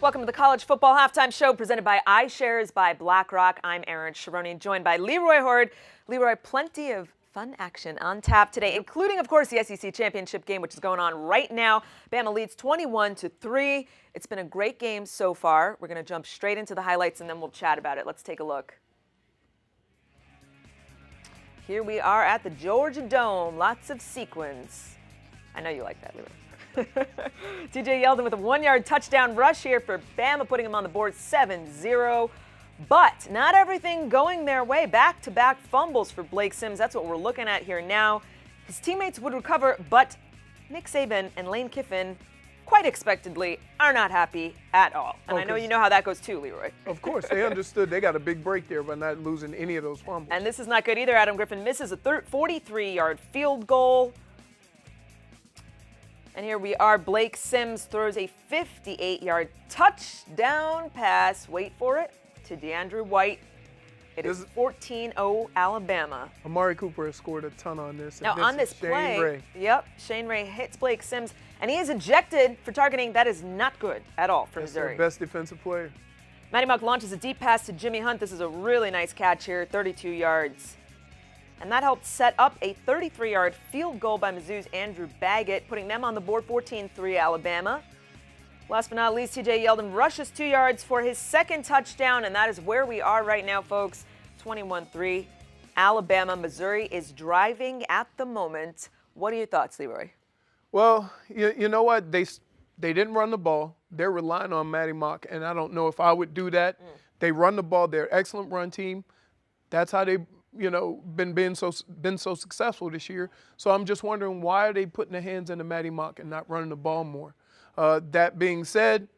Welcome to the College Football Halftime Show presented by iShares by BlackRock. I'm Aaron Sharoni, joined by Leroy Horde. Leroy, plenty of fun action on tap today, including, of course, the SEC Championship game, which is going on right now. Bama leads 21-3. It's been a great game so far. We're going to jump straight into the highlights, and then we'll chat about it. Let's take a look. Here we are at the Georgia Dome. Lots of sequins. I know you like that, Leroy. TJ Yeldon with a 1-yard touchdown rush here for Bama, putting him on the board 7-0. But not everything going their way. Back-to-back fumbles for Blake Sims. That's what we're looking at here now. His teammates would recover, but Nick Saban and Lane Kiffin, quite expectedly, are not happy at all. And I know you know how that goes too, Leroy. Of course, they understood they got a big break there by not losing any of those fumbles. And this is not good either. Adam Griffin misses a 43-yard field goal. And here we are. Blake Sims throws a 58-yard touchdown pass. Wait for it. To DeAndre White. It is 14-0 Alabama. Amari Cooper has scored a ton on this. Now on this play, Shane Ray hits Blake Sims, and he is ejected for targeting. That is not good at all for Missouri. Their best defensive player. Matty Mock launches a deep pass to Jimmy Hunt. This is a really nice catch here, 32 yards. And that helped set up a 33-yard field goal by Mizzou's Andrew Baggett, putting them on the board 14-3 Alabama. Last but not least, TJ Yeldon rushes 2 yards for his second touchdown, and that is where we are right now, folks. 21-3 Alabama. Missouri is driving at the moment. What are your thoughts, Leroy? Well, you know what? They didn't run the ball. They're relying on Matty Mock, and I don't know if I would do that. They run the ball. They're an excellent run team. That's how they been so successful this year. So I'm just wondering, why are they putting their hands into Matty Mock and not running the ball more? That being said,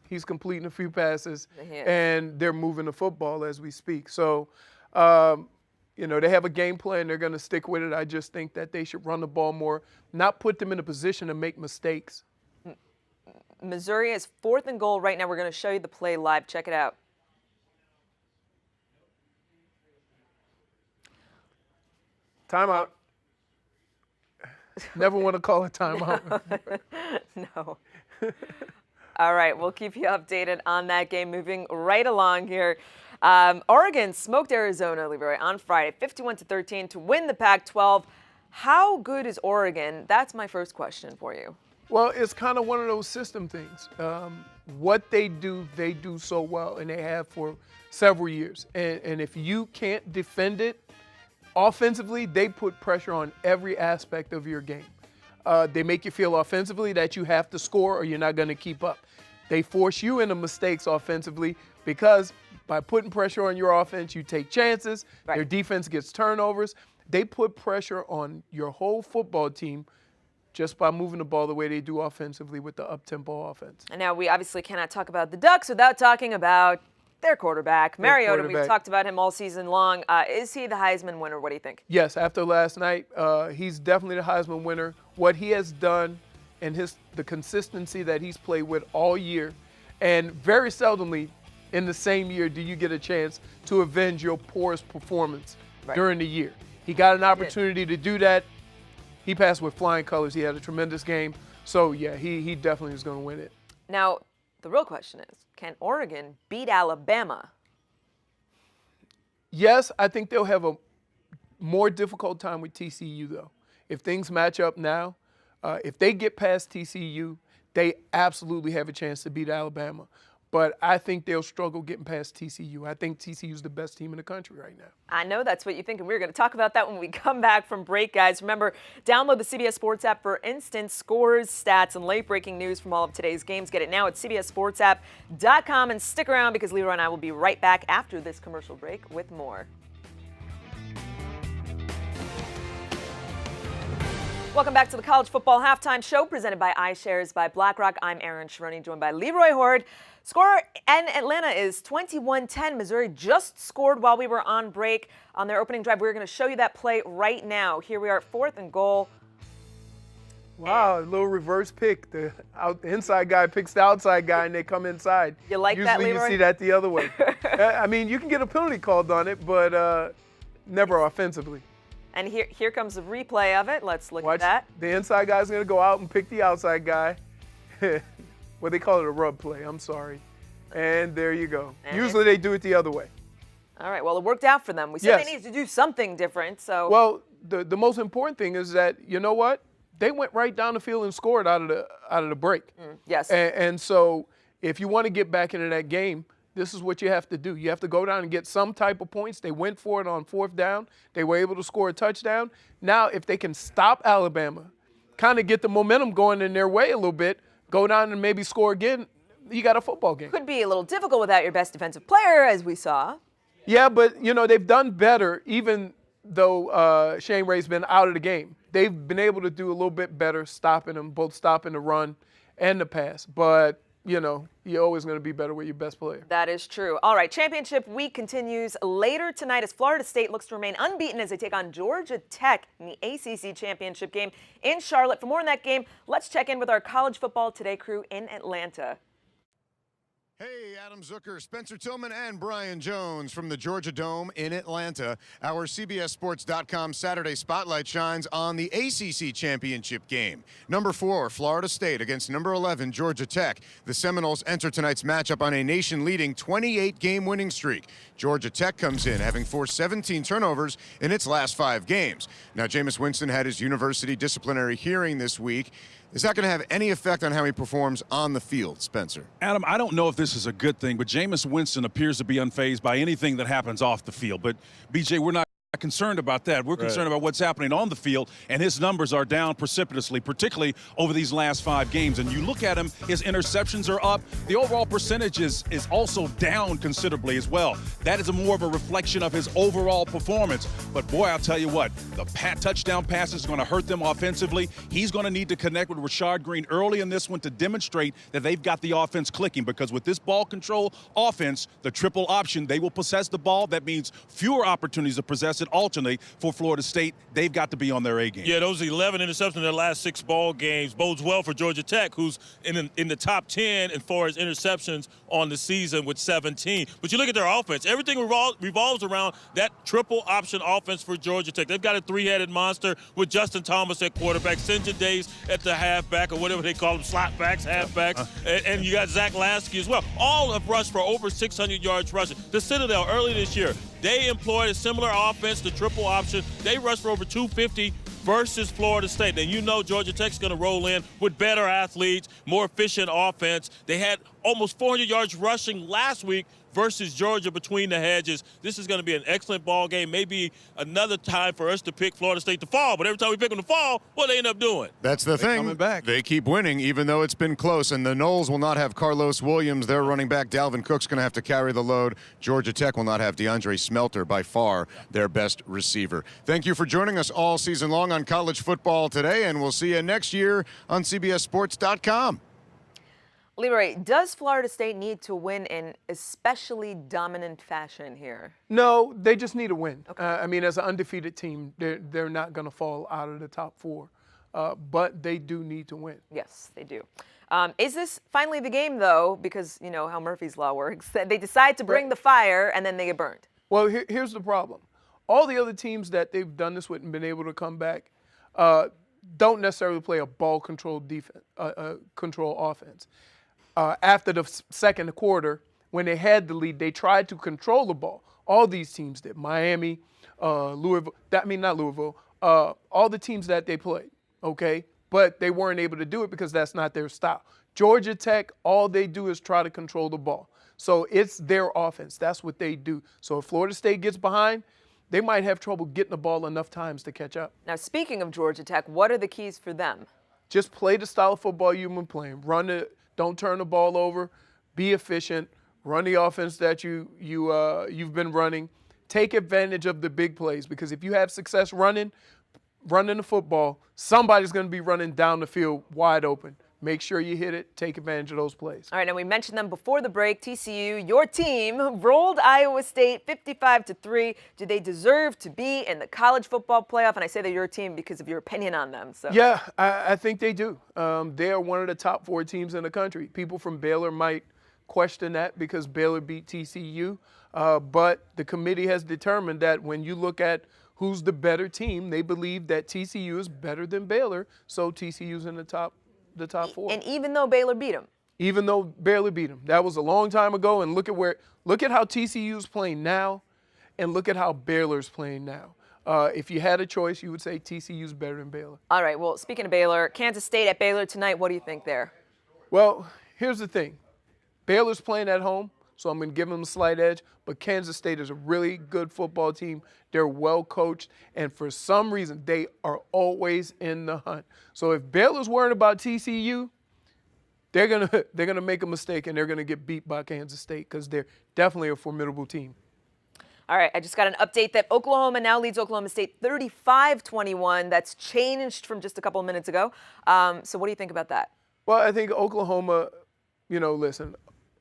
he's completing a few passes, and they're moving the football as we speak. So, they have a game plan. They're going to stick with it. I just think that they should run the ball more, not put them in a position to make mistakes. Missouri is 4th and goal right now. We're going to show you the play live. Check it out. Timeout. Never want to call a timeout. No. All right, we'll keep you updated on that game. Moving right along here. Oregon smoked Arizona, Leroy, on Friday, 51-13 to win the Pac-12. How good is Oregon? That's my first question for you. Well, it's kind of one of those system things. What they do so well, and they have for several years. And if you can't defend it, offensively, they put pressure on every aspect of your game. They make you feel offensively that you have to score or you're not going to keep up. They force you into mistakes offensively because by putting pressure on your offense, you take chances. Right. Their defense gets turnovers. They put pressure on your whole football team just by moving the ball the way they do offensively with the up-tempo offense. And now we obviously cannot talk about the Ducks without talking about their quarterback, Mariota. We've talked about him all season long. Is he the Heisman winner? What do you think? Yes, after last night, he's definitely the Heisman winner. What he has done and the consistency that he's played with all year, and very seldomly in the same year do you get a chance to avenge your poorest performance during the year. He got an opportunity to do that. He passed with flying colors. He had a tremendous game. So, yeah, he definitely is going to win it. Now, the real question is, can Oregon beat Alabama? Yes, I think they'll have a more difficult time with TCU, though. If things match up now, if they get past TCU, they absolutely have a chance to beat Alabama. But I think they'll struggle getting past TCU. I think TCU is the best team in the country right now. I know that's what you think, and we're going to talk about that when we come back from break, guys. Remember, download the CBS Sports app for instant scores, stats, and late-breaking news from all of today's games. Get it now at cbssportsapp.com, and stick around because Leroy and I will be right back after this commercial break with more. Welcome back to the College Football Halftime Show presented by iShares by BlackRock. I'm Aaron Sharoni, joined by Leroy Horde. Score in Atlanta is 21-10. Missouri just scored while we were on break on their opening drive. We're going to show you that play right now. Here we are at 4th and goal. Wow, a little reverse pick. The inside guy picks the outside guy, and they come inside. You like that, Leroy? Usually you see that the other way. I mean, you can get a penalty called on it, but never offensively. And here comes the replay of it. Let's look at that. The inside guy's going to go out and pick the outside guy. Well, they call it a rub play. I'm sorry. And there you go. And Usually they do it the other way. All right, well, it worked out for them. We said Yes. they needed to do something different, so. Well, the most important thing is that, you know what? They went right down the field and scored out of the break. Yes. And so if you want to get back into that game, this is what you have to do. You have to go down and get some type of points. They went for it on 4th down. They were able to score a touchdown. Now, if they can stop Alabama, kind of get the momentum going in their way a little bit, go down and maybe score again, you got a football game. Could be a little difficult without your best defensive player, as we saw. Yeah, but, you know, they've done better, even though Shane Ray's been out of the game. They've been able to do a little bit better stopping them, both stopping the run and the pass. But, you know, you're always going to be better with your best player. That is true. All right, championship week continues later tonight as Florida State looks to remain unbeaten as they take on Georgia Tech in the ACC championship game in Charlotte. For more on that game, let's check in with our College Football Today crew in Atlanta. Hey, Adam Zucker, Spencer Tillman, and Brian Jones from the Georgia Dome in Atlanta. Our CBSSports.com Saturday Spotlight shines on the ACC Championship game. Number 4, Florida State against number 11, Georgia Tech. The Seminoles enter tonight's matchup on a nation-leading 28-game winning streak. Georgia Tech comes in having forced 17 turnovers in its last 5 games. Now, Jameis Winston had his university disciplinary hearing this week. Is that going to have any effect on how he performs on the field, Spencer? Adam, I don't know if this is a good thing, but Jameis Winston appears to be unfazed by anything that happens off the field. But, BJ, we're not concerned about that. We're concerned about what's happening on the field, and his numbers are down precipitously, particularly over these last 5 games. And you look at him, his interceptions are up. The overall percentage is also down considerably as well. That is more of a reflection of his overall performance. But, boy, I'll tell you what, the touchdown pass is going to hurt them offensively. He's going to need to connect with Rashad Green early in this one to demonstrate that they've got the offense clicking, because with this ball control offense, the triple option, they will possess the ball. That means fewer opportunities to possess it. Alternately, for Florida State, they've got to be on their A game. Yeah, those 11 interceptions in their last 6 ball games bodes well for Georgia Tech, who's in the top 10 as far as interceptions on the season with 17. But you look at their offense, everything revolves around that triple option offense for Georgia Tech. They've got a 3-headed monster with Justin Thomas at quarterback, Sinjin Days at the halfback, or whatever they call them, slot backs, halfbacks, and you got Zach Lasky as well. All have rushed for over 600 yards rushing. The Citadel early this year, they employed a similar offense, the triple option. They rushed for over 250 versus Florida State. Now, you know Georgia Tech's going to roll in with better athletes, more efficient offense. They had almost 400 yards rushing last week versus Georgia between the hedges. This is going to be an excellent ball game. Maybe another time for us to pick Florida State to fall, but every time we pick them to fall, what they end up doing? That's the thing. Coming back. They keep winning, even though it's been close. And the Noles will not have Carlos Williams. Their running back, Dalvin Cook's going to have to carry the load. Georgia Tech will not have DeAndre Smelter, by far their best receiver. Thank you for joining us all season long on College Football Today, and we'll see you next year on CBSSports.com. Leroy, does Florida State need to win in especially dominant fashion here? No, they just need a win. Okay. I mean, as an undefeated team, they're not going to fall out of the top 4. But they do need to win. Yes, they do. Is this finally the game, though, because you know how Murphy's Law works, that they decide to bring the fire and then they get burned? Well, here's the problem. All the other teams that they've done this with and been able to come back don't necessarily play a ball control defense, control offense. After the second quarter, when they had the lead, they tried to control the ball. All these teams did. Miami, Louisville, not Louisville, all the teams that they played, okay? But they weren't able to do it because that's not their style. Georgia Tech, all they do is try to control the ball. So it's their offense. That's what they do. So if Florida State gets behind, they might have trouble getting the ball enough times to catch up. Now, speaking of Georgia Tech, what are the keys for them? Just play the style of football you've been playing. Run it. Don't turn the ball over. Be efficient. Run the offense that you've been running. Take advantage of the big plays, because if you have success running the football, somebody's going to be running down the field wide open. Make sure you hit it. Take advantage of those plays. All right, and we mentioned them before the break. TCU, your team, rolled Iowa State 55-3. Do they deserve to be in the college football playoff? And I say they're your team because of your opinion on them. So. Yeah, I think they do. They are one of the top 4 teams in the country. People from Baylor might question that because Baylor beat TCU. But the committee has determined that when you look at who's the better team, they believe that TCU is better than Baylor. So TCU's in the top 4. And even though Baylor beat them? even though Baylor beat them. That was a long time ago, and look at how TCU's playing now, and look at how Baylor's playing now. If you had a choice, you would say TCU's better than Baylor. All right, well, speaking of Baylor, Kansas State at Baylor tonight, what do you think there? Well, here's the thing. Baylor's playing at home, so I'm going to give them a slight edge, but Kansas State is a really good football team. They're well coached, and for some reason, they are always in the hunt. So if Baylor's worried about TCU, they're gonna make a mistake, and they're going to get beat by Kansas State because they're definitely a formidable team. All right, I just got an update that Oklahoma now leads Oklahoma State 35-21. That's changed from just a couple of minutes ago. So what do you think about that? Well, I think Oklahoma, listen,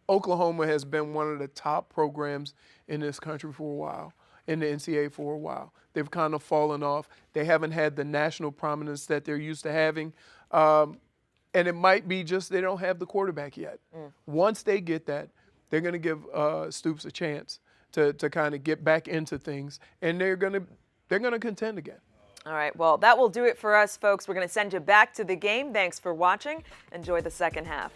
Oklahoma has been one of the top programs in this country for a while, in the NCAA for a while. They've kind of fallen off. They haven't had the national prominence that they're used to having. And it might be just they don't have the quarterback yet. Once they get that, they're going to give Stoops a chance to kind of get back into things, and they're going to contend again. All right, well, that will do it for us, folks. We're going to send you back to the game. Thanks for watching. Enjoy the second half.